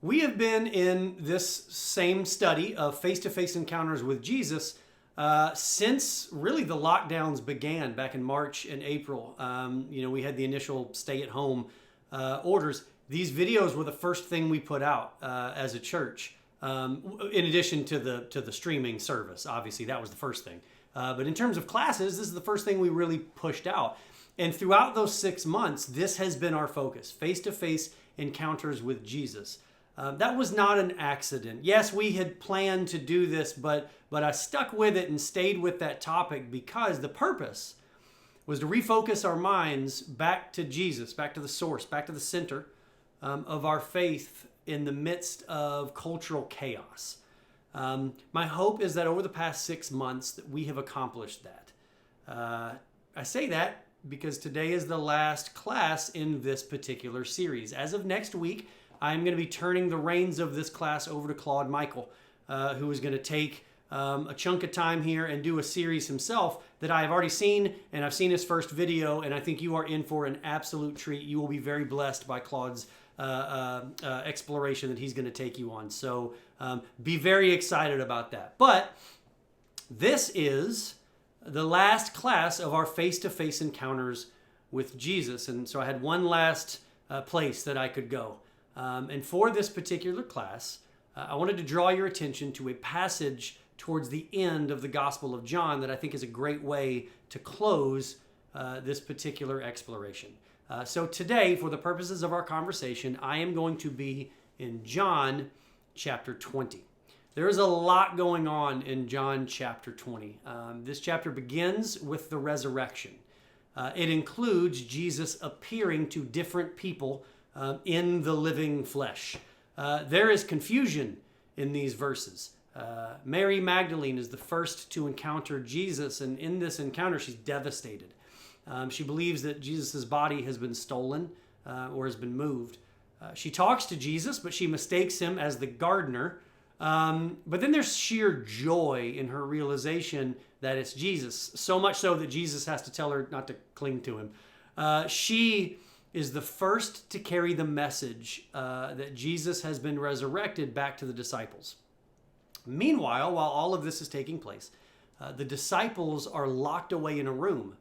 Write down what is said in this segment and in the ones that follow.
We have been in this same study of face-to-face encounters with Jesus since really the lockdowns began back in March and April. We had the initial stay-at-home orders. These videos were the first thing we put out as a church, in addition to the streaming service. Obviously, that was the first thing. But in terms of classes, this is the first thing we really pushed out. And throughout those 6 months, this has been our focus: face-to-face encounters with Jesus. That was not an accident. Yes, we had planned to do this, but I stuck with it and stayed with that topic because the purpose was to refocus our minds back to Jesus, back to the source, back to the center of our faith in the midst of cultural chaos. My hope is that over the past 6 months that we have accomplished that. I say that because today is the last class in this particular series. As of next week, I'm going to be turning the reins of this class over to Claude Michael, who is going to take a chunk of time here and do a series himself that I have already seen, and I've seen his first video, and I think you are in for an absolute treat. You will be very blessed by Claude's exploration that he's going to take you on. So be very excited about that. But this is the last class of our face-to-face encounters with Jesus. And so I had one last place that I could go. And for this particular class, I wanted to draw your attention to a passage towards the end of the Gospel of John that I think is a great way to close this particular exploration. So today, for the purposes of our conversation, I am going to be in John chapter 20. There is a lot going on in John chapter 20. This chapter begins with the resurrection. It includes Jesus appearing to different people in the living flesh. There is confusion in these verses. Mary Magdalene is the first to encounter Jesus, and in this encounter, she's devastated. She believes that Jesus' body has been stolen or has been moved. She talks to Jesus, but she mistakes him as the gardener. But then there's sheer joy in her realization that it's Jesus, so much so that Jesus has to tell her not to cling to him. She is the first to carry the message that Jesus has been resurrected back to the disciples. Meanwhile, while all of this is taking place, the disciples are locked away in a room.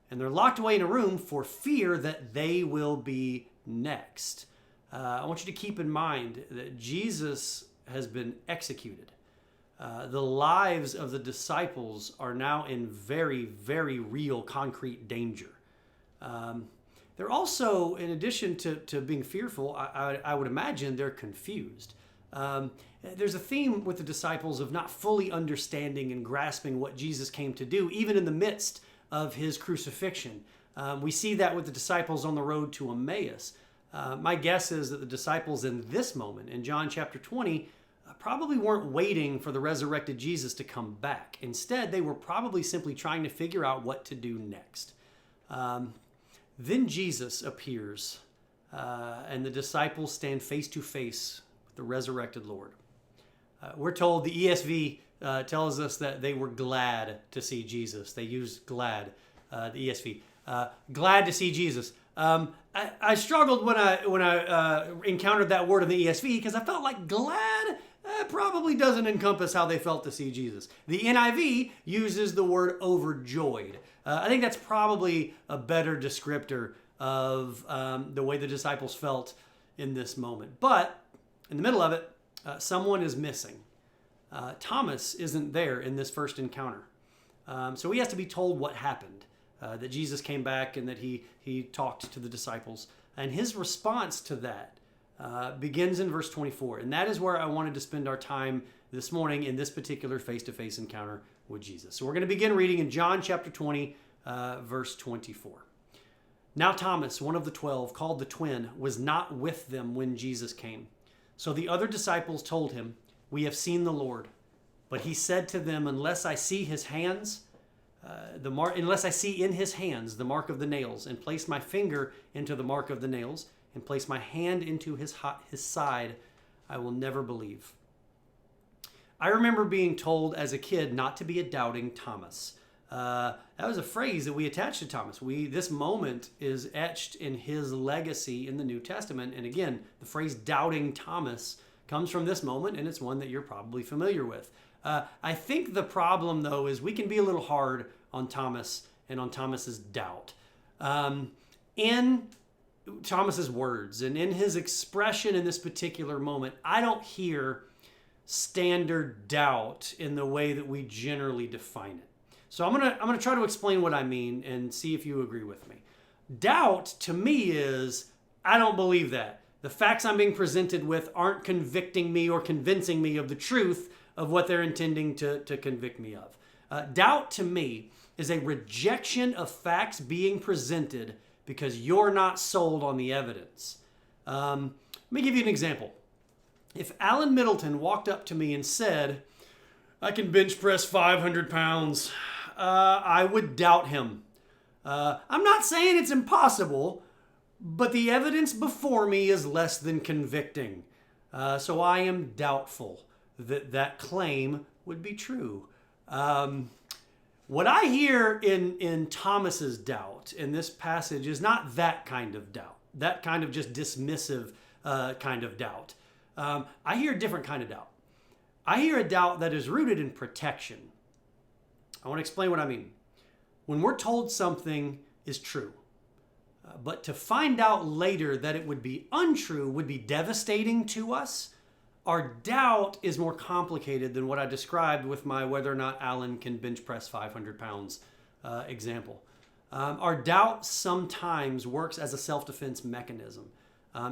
And they're locked away in a room for fear that they will be next. I want you to keep in mind that Jesus has been executed. The lives of the disciples are now in very, very real, concrete danger. They're also, in addition to being fearful, I would imagine they're confused. There's a theme with the disciples of not fully understanding and grasping what Jesus came to do, even in the midst of his crucifixion. We see that with the disciples on the road to Emmaus. My guess is that the disciples in this moment, in John chapter 20, probably weren't waiting for the resurrected Jesus to come back. Instead, they were probably simply trying to figure out what to do next. Then Jesus appears, and the disciples stand face to face with the resurrected Lord. We're told, the ESV tells us that they were glad to see Jesus. They used glad, the ESV. Glad to see Jesus. I struggled when I encountered that word in the ESV because I felt like glad probably doesn't encompass how they felt to see Jesus. The NIV uses the word overjoyed. I think that's probably a better descriptor of the way the disciples felt in this moment. But in the middle of it, someone is missing. Thomas isn't there in this first encounter. So he has to be told what happened, that Jesus came back and that he talked to the disciples. And his response to that begins in verse 24. And that is where I wanted to spend our time this morning in this particular face-to-face encounter with Jesus. So we're going to begin reading in John chapter 20, verse 24. Now Thomas, one of the 12, called the twin, was not with them when Jesus came. So the other disciples told him, "We have seen the Lord." But he said to them, unless I see his hands, unless I see in his hands the mark of the nails, and place my finger into the mark of the nails, and place my hand into his side, I will never believe. I remember being told as a kid not to be a doubting Thomas. That was a phrase that we attached to Thomas. This moment is etched in his legacy in the New Testament. And again, the phrase doubting Thomas comes from this moment, and it's one that you're probably familiar with. I think the problem, though, is we can be a little hard on Thomas and on Thomas's doubt. In Thomas's words and in his expression in this particular moment, I don't hear standard doubt in the way that we generally define it. So I'm gonna try to explain what I mean and see if you agree with me. Doubt to me is, I don't believe that. The facts I'm being presented with aren't convicting me or convincing me of the truth of what they're intending to convict me of. Doubt to me is a rejection of facts being presented because you're not sold on the evidence. Let me give you an example. If Alan Middleton walked up to me and said, I can bench press 500 pounds, I would doubt him. I'm not saying it's impossible, but the evidence before me is less than convicting. So I am doubtful that that claim would be true. What I hear in Thomas's doubt in this passage is not that kind of doubt, that kind of just dismissive kind of doubt. I hear a different kind of doubt. I hear a doubt that is rooted in protection. I want to explain what I mean. When we're told something is true, but to find out later that it would be untrue would be devastating to us, our doubt is more complicated than what I described with my whether or not Alan can bench press 500 pounds example. Our doubt sometimes works as a self-defense mechanism.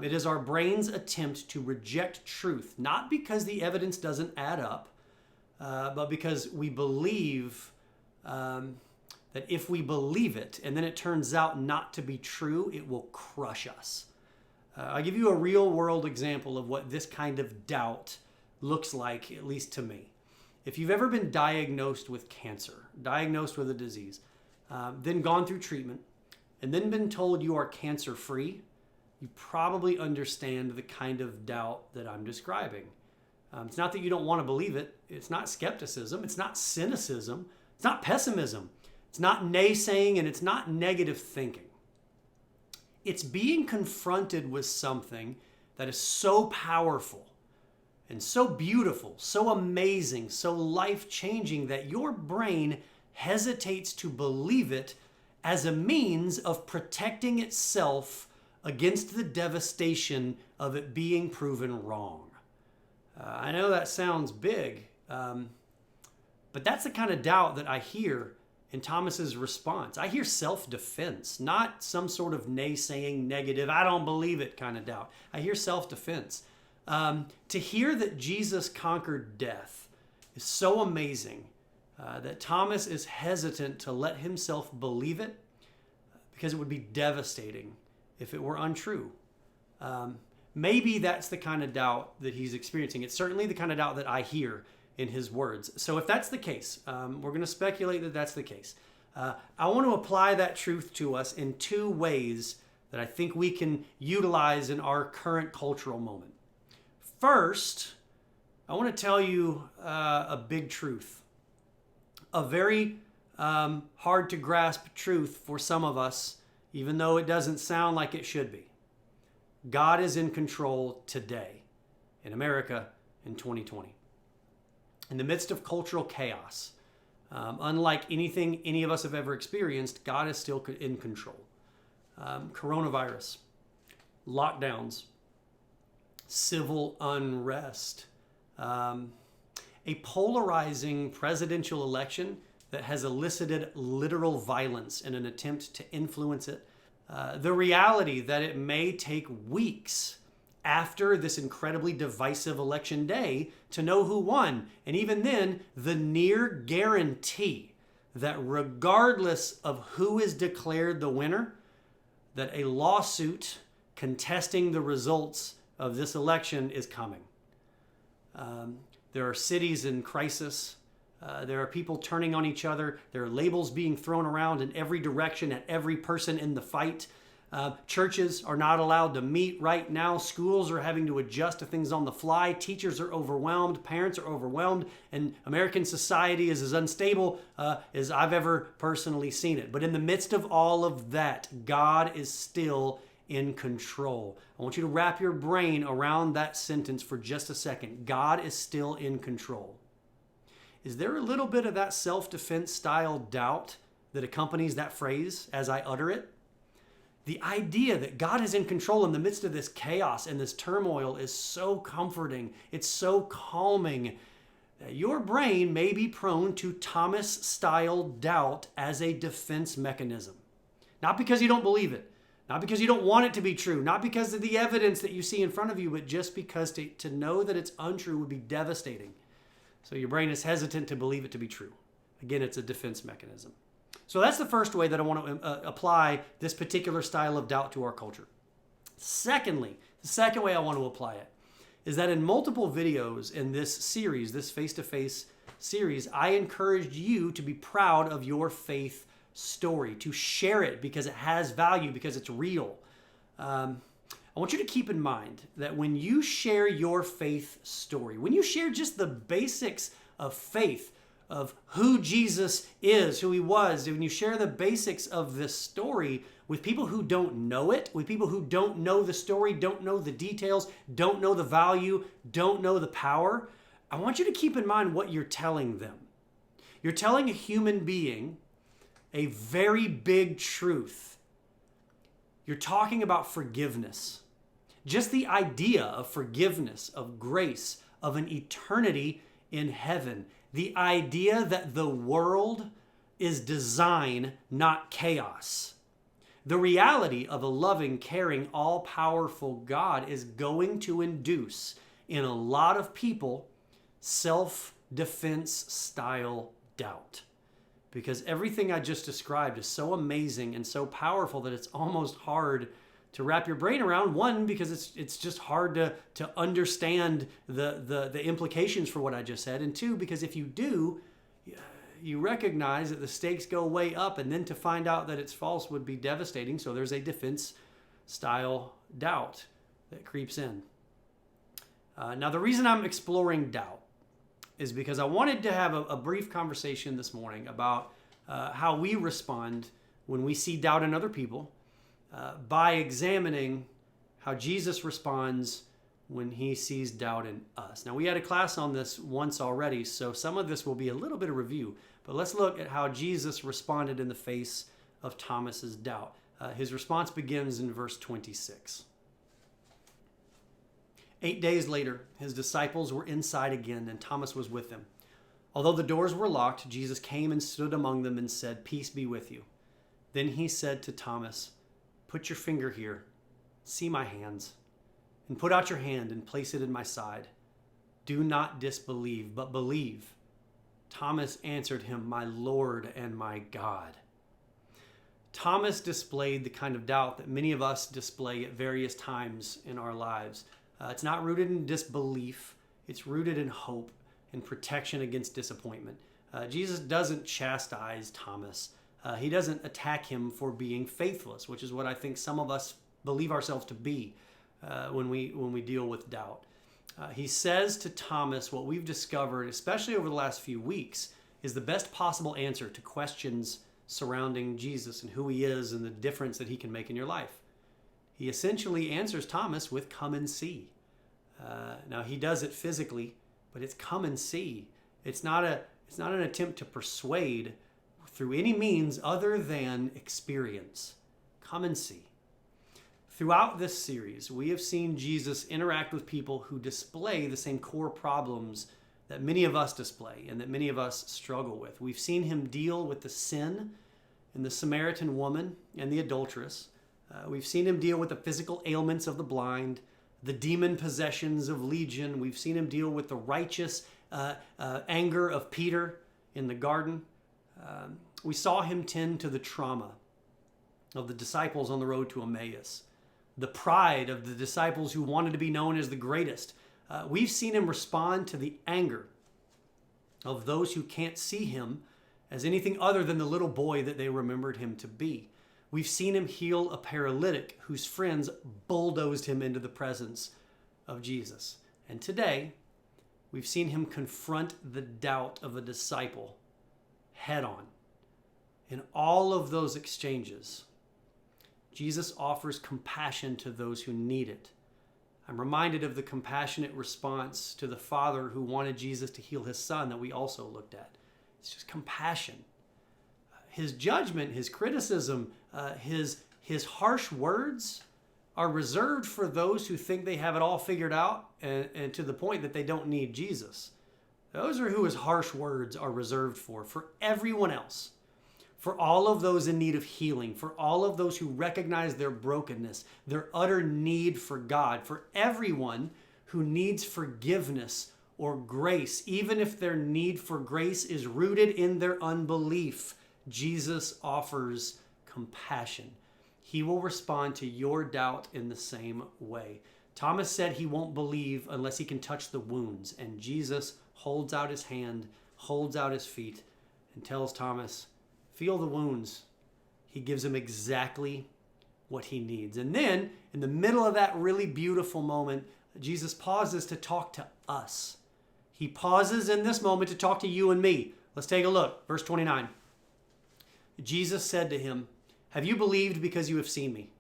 It is our brain's attempt to reject truth, not because the evidence doesn't add up, but because we believe that if we believe it and then it turns out not to be true, it will crush us. I'll give you a real world example of what this kind of doubt looks like, at least to me. If you've ever been diagnosed with cancer, diagnosed with a disease, then gone through treatment, and then been told you are cancer-free, you probably understand the kind of doubt that I'm describing. It's not that you don't want to believe it. It's not skepticism. It's not cynicism. It's not pessimism. It's not naysaying, and it's not negative thinking. It's being confronted with something that is so powerful and so beautiful, so amazing, so life-changing that your brain hesitates to believe it as a means of protecting itself against the devastation of it being proven wrong. I know that sounds big, but that's the kind of doubt that I hear in Thomas's response. I hear self-defense, not some sort of naysaying, negative, I don't believe it kind of doubt. I hear self-defense. To hear that Jesus conquered death is so amazing that Thomas is hesitant to let himself believe it because it would be devastating if it were untrue. Maybe that's the kind of doubt that he's experiencing. It's certainly the kind of doubt that I hear in his words. So if that's the case, we're going to speculate that that's the case. I want to apply that truth to us in two ways that I think we can utilize in our current cultural moment. First, I want to tell you a big truth, a very hard to grasp truth for some of us, even though it doesn't sound like it should be. God is in control today in America in 2020. In the midst of cultural chaos, unlike anything any of us have ever experienced, God is still in control. Coronavirus, lockdowns, civil unrest, a polarizing presidential election that has elicited literal violence in an attempt to influence it. The reality that it may take weeks after this incredibly divisive election day to know who won. And even then, the near guarantee that regardless of who is declared the winner, that a lawsuit contesting the results of this election is coming. There are cities in crisis. There are people turning on each other. There are labels being thrown around in every direction at every person in the fight. Churches are not allowed to meet right now. Schools are having to adjust to things on the fly. Teachers are overwhelmed. Parents are overwhelmed. And American society is as unstable as I've ever personally seen it. But in the midst of all of that, God is still in control. I want you to wrap your brain around that sentence for just a second. God is still in control. Is there a little bit of that self-defense style doubt that accompanies that phrase as I utter it? The idea that God is in control in the midst of this chaos and this turmoil is so comforting. It's so calming that your brain may be prone to Thomas-style doubt as a defense mechanism. Not because you don't believe it, not because you don't want it to be true, not because of the evidence that you see in front of you, but just because to know that it's untrue would be devastating. So your brain is hesitant to believe it to be true. Again, it's a defense mechanism. So that's the first way that I want to apply this particular style of doubt to our culture. Secondly, the second way I want to apply it is that in multiple videos in this series, this face-to-face series, I encouraged you to be proud of your faith story, to share it because it has value, because it's real. I want you to keep in mind that when you share your faith story, when you share just the basics of faith, of who Jesus is, who he was, when you share the basics of this story with people who don't know it, with people who don't know the story, don't know the details, don't know the value, don't know the power, I want you to keep in mind what you're telling them. You're telling a human being a very big truth. You're talking about forgiveness. Just the idea of forgiveness, of grace, of an eternity in heaven. The idea that the world is design, not chaos. The reality of a loving, caring, all-powerful God is going to induce in a lot of people self-defense style doubt. Because everything I just described is so amazing and so powerful that it's almost hard to wrap your brain around. One, because it's just hard to understand the implications for what I just said. And two, because if you do, you recognize that the stakes go way up, and then to find out that it's false would be devastating. So there's a defense style doubt that creeps in. Now, the reason I'm exploring doubt is because I wanted to have a brief conversation this morning about how we respond when we see doubt in other people by examining how Jesus responds when he sees doubt in us. Now, we had a class on this once already, so some of this will be a little bit of review, but let's look at how Jesus responded in the face of Thomas's doubt. His response begins in verse 26. 8 days later, his disciples were inside again, and Thomas was with them. Although the doors were locked, Jesus came and stood among them and said, "Peace be with you." Then he said to Thomas, "Put your finger here, see my hands, and put out your hand and place it in my side. Do not disbelieve, but believe." Thomas answered him, "My Lord and my God." Thomas displayed the kind of doubt that many of us display at various times in our lives. It's not rooted in disbelief. It's rooted in hope and protection against disappointment. Jesus doesn't chastise Thomas. He doesn't attack him for being faithless, which is what I think some of us believe ourselves to be when we deal with doubt. He says to Thomas what we've discovered, especially over the last few weeks, is the best possible answer to questions surrounding Jesus and who he is and the difference that he can make in your life. He essentially answers Thomas with "come and see." Now, he does it physically, but it's "come and see." It's not an attempt to persuade through any means other than experience. Come and see. Throughout this series, we have seen Jesus interact with people who display the same core problems that many of us display and that many of us struggle with. We've seen him deal with the sin in the Samaritan woman and the adulteress. We've seen him deal with the physical ailments of the blind, the demon possessions of Legion. We've seen him deal with the righteous anger of Peter in the garden. We saw him tend to the trauma of the disciples on the road to Emmaus, the pride of the disciples who wanted to be known as the greatest. We've seen him respond to the anger of those who can't see him as anything other than the little boy that they remembered him to be. We've seen him heal a paralytic whose friends bulldozed him into the presence of Jesus. And today, we've seen him confront the doubt of a disciple head on. In all of those exchanges, Jesus offers compassion to those who need it. I'm reminded of the compassionate response to the father who wanted Jesus to heal his son that we also looked at. It's just compassion. His judgment, his criticism, his harsh words are reserved for those who think they have it all figured out and to the point that they don't need Jesus. Those are who his harsh words are reserved for. For everyone else, for all of those in need of healing, for all of those who recognize their brokenness, their utter need for God, for everyone who needs forgiveness or grace, even if their need for grace is rooted in their unbelief, Jesus offers compassion. He will respond to your doubt in the same way. Thomas said he won't believe unless he can touch the wounds, and Jesus holds out his hand, holds out his feet, and tells Thomas, feel the wounds. He gives him exactly what he needs. And then, in the middle of that really beautiful moment, Jesus pauses to talk to us. He pauses in this moment to talk to you and me. Let's take a look. Verse 29. Jesus said to him, have you believed because you have seen me?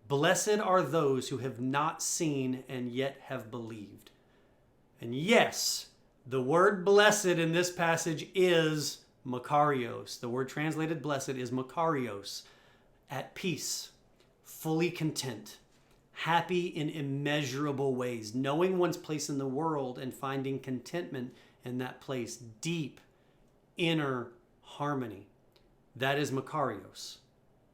Blessed are those who have not seen and yet have believed. And yes, the word blessed in this passage is Makarios. The word translated blessed is Makarios. At peace, fully content, happy in immeasurable ways, knowing one's place in the world and finding contentment in that place, deep inner harmony. That is Makarios.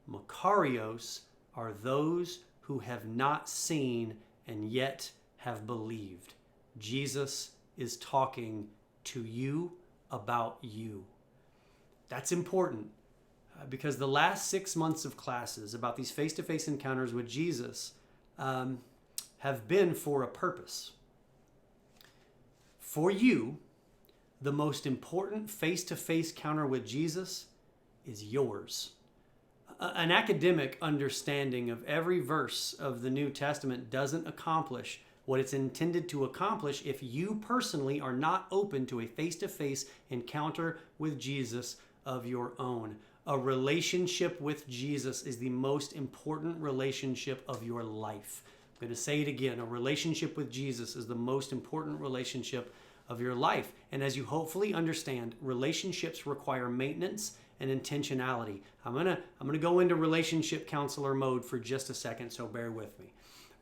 Makarios are those who have not seen and yet have believed. Jesus is talking to you about you. That's important because the last 6 months of classes about these face-to-face encounters with Jesus have been for a purpose. For you, the most important face-to-face encounter with Jesus is yours. An academic understanding of every verse of the New Testament doesn't accomplish what it's intended to accomplish if you personally are not open to a face-to-face encounter with Jesus of your own. A relationship with Jesus is the most important relationship of your life. I'm going to say it again. A relationship with Jesus is the most important relationship of your life. And as you hopefully understand, relationships require maintenance and intentionality. I'm gonna go into relationship counselor mode for just a second, so bear with me.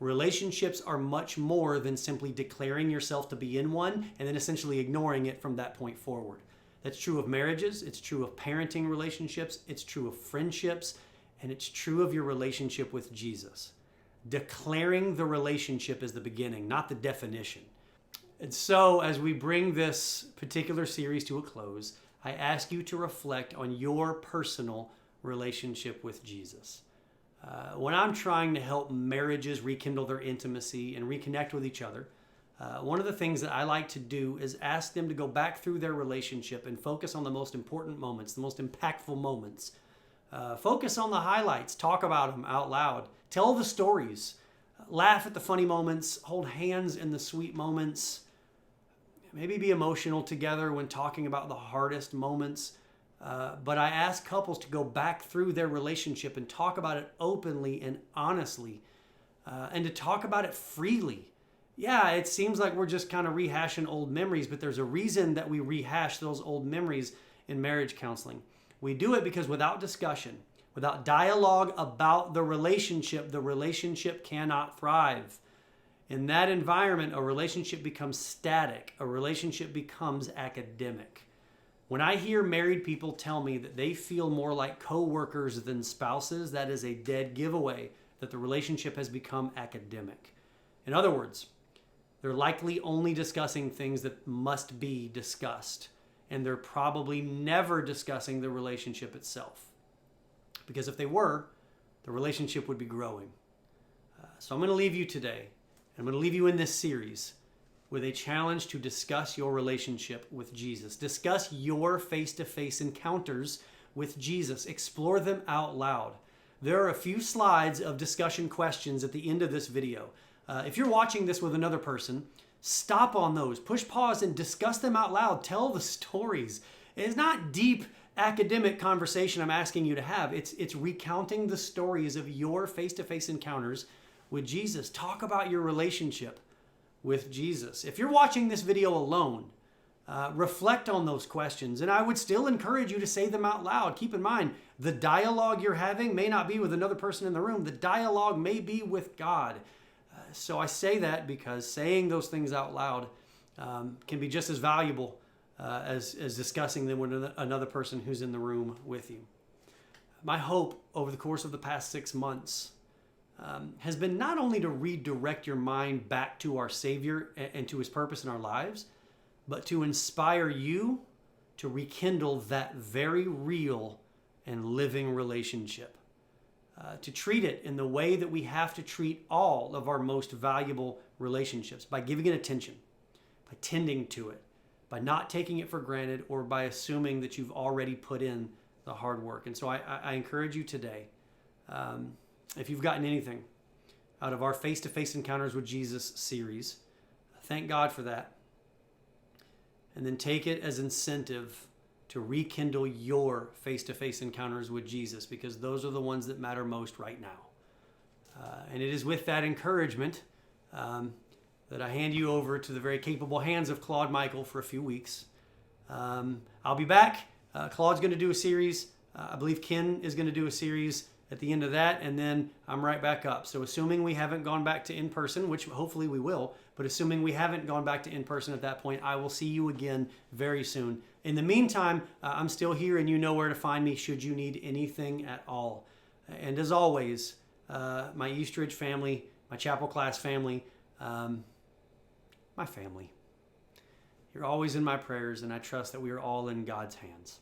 Relationships are much more than simply declaring yourself to be in one and then essentially ignoring it from that point forward. That's true of marriages, it's true of parenting relationships, it's true of friendships, and it's true of your relationship with Jesus. Declaring the relationship is the beginning, not the definition. And so, as we bring this particular series to a close, I ask you to reflect on your personal relationship with Jesus. When I'm trying to help marriages rekindle their intimacy and reconnect with each other, one of the things that I like to do is ask them to go back through their relationship and focus on the most important moments, the most impactful moments. Focus on the highlights, talk about them out loud, tell the stories, laugh at the funny moments, hold hands in the sweet moments, maybe be emotional together when talking about the hardest moments. But I ask couples to go back through their relationship and talk about it openly and honestly, and to talk about it freely. Yeah, it seems like we're just kind of rehashing old memories, but there's a reason that we rehash those old memories in marriage counseling. We do it because without discussion, without dialogue about the relationship cannot thrive. In that environment, a relationship becomes static. A relationship becomes academic. When I hear married people tell me that they feel more like co-workers than spouses, that is a dead giveaway that the relationship has become academic. In other words, they're likely only discussing things that must be discussed, and they're probably never discussing the relationship itself. Because if they were, the relationship would be growing. So I'm going to leave you today. I'm going to leave you in this series with a challenge to discuss your relationship with Jesus. Discuss your face-to-face encounters with Jesus. Explore them out loud. There are a few slides of discussion questions at the end of this video. If you're watching this with another person, stop on those. Push pause and discuss them out loud. Tell the stories. It's not deep academic conversation I'm asking you to have. It's recounting the stories of your face-to-face encounters with Jesus. Talk about your relationship with Jesus. If you're watching this video alone, reflect on those questions, and I would still encourage you to say them out loud. Keep in mind, the dialogue you're having may not be with another person in the room. The dialogue may be with God. So I say that because saying those things out loud can be just as valuable as discussing them with another person who's in the room with you. My hope over the course of the past 6 months has been not only to redirect your mind back to our Savior and to his purpose in our lives, but to inspire you to rekindle that very real and living relationship. To treat it in the way that we have to treat all of our most valuable relationships, by giving it attention, by tending to it, by not taking it for granted, or by assuming that you've already put in the hard work. And so I encourage you today, if you've gotten anything out of our Face-to-Face Encounters with Jesus series, thank God for that. And then take it as incentive to rekindle your face-to-face encounters with Jesus, because those are the ones that matter most right now. And it is with that encouragement that I hand you over to the very capable hands of Claude Michael for a few weeks. I'll be back. Claude's going to do a series. I believe Ken is going to do a series at the end of that, and then I'm right back up. So assuming we haven't gone back to in-person, which hopefully we will, but assuming we haven't gone back to in-person at that point, I will see you again very soon. In the meantime, I'm still here, and you know where to find me should you need anything at all. And as always, my Eastridge family, my chapel class family, my family, you're always in my prayers, and I trust that we are all in God's hands.